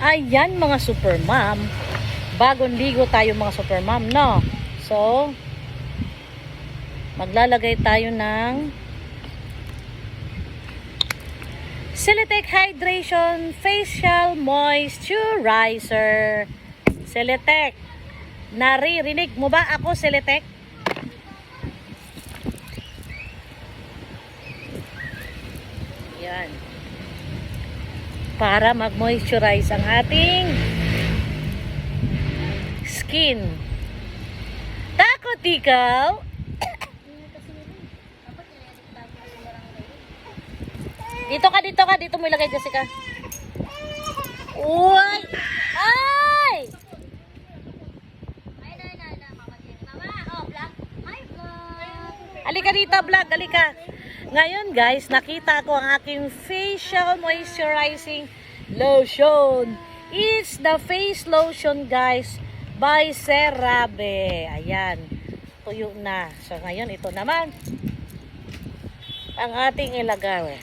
Ayan mga super mom. Bagong ligo tayo mga super mom, no? So, maglalagay tayo ng Celetec Hydration Facial Moisturizer. Celetec. Naririnig mo ba ako, Celetec? Yan. Para mag-moisturize ang ating skin. Takot ikaw? Dito mo ilagay, Jessica. Uy! Ay! Halika dito, vlog. Halika. Ngayon, guys, nakita ko ang aking facial moisturizing lotion. It's the face lotion, guys, by CeraVe. Ayan. Tuyo na. So, ngayon, ito naman ang ating ilagay.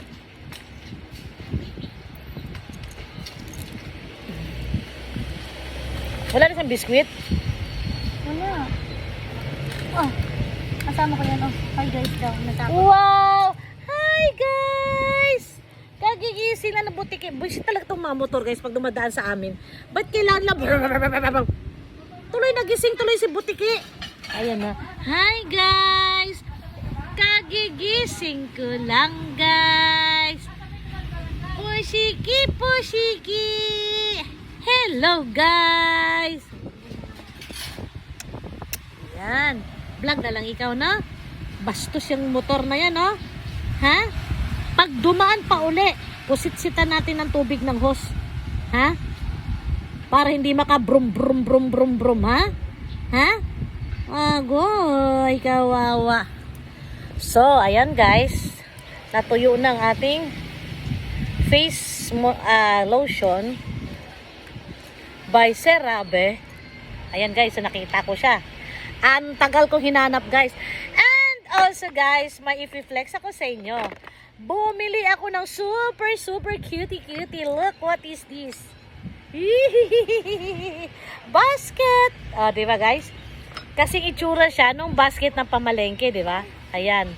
Wala na siyang biskwit? Wala. Oh, kasama ko yan. Oh, hi guys daw. Wow! Hi guys! Kagigising na ng butiki. Buisit talaga itong mga motor guys pag dumadaan sa amin. Ba't kailangan na tuloy nagising tuloy si butiki? Ayan na. Hi guys! Kagigising ko lang guys. Pusiki, pusiki! Hello guys! Yan. Vlog na lang ikaw na. Bastos yung motor na yan, no? Ha? Pag dumaan pa uli, pusit-sitan natin ng tubig ng hose. Ha? Para hindi maka-brum, brum, brum, brum, brum, ha? Ha? Agoy, kawawa. So, ayan guys. Natuyo na ang ating face lotion by CeraVe. Ayan guys, so nakita ko siya. Ang tagal ko hinanap guys. And also guys, may i-flex ako sa inyo. Bumili ako ng super cutie. Look, what is this? Basket. Oh, di ba guys? Kasing itsura siya nung basket ng pamalengke, di ba? Ayan.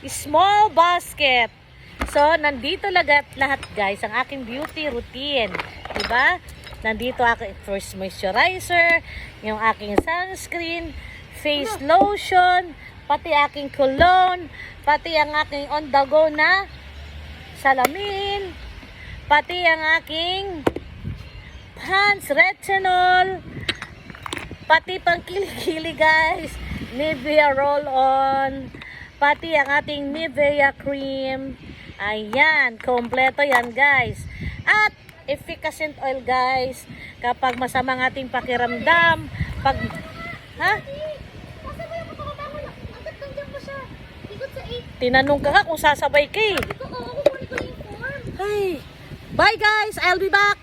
Small basket. So, nandito lahat guys, ang aking beauty routine. Di ba? Nandito aking first moisturizer, yung aking sunscreen, face lotion, pati aking cologne, pati ang aking on the go na salamin, pati ang aking pants retinol, pati pang kilikili guys, Nivea roll-on, pati ang ating Nivea cream. Ayan, kompleto yan guys. At efficacent oil guys, kapag masama ang ating pakiramdam, pag tinanong ka kung sasabay ka eh. Ay, bye guys, I'll be back.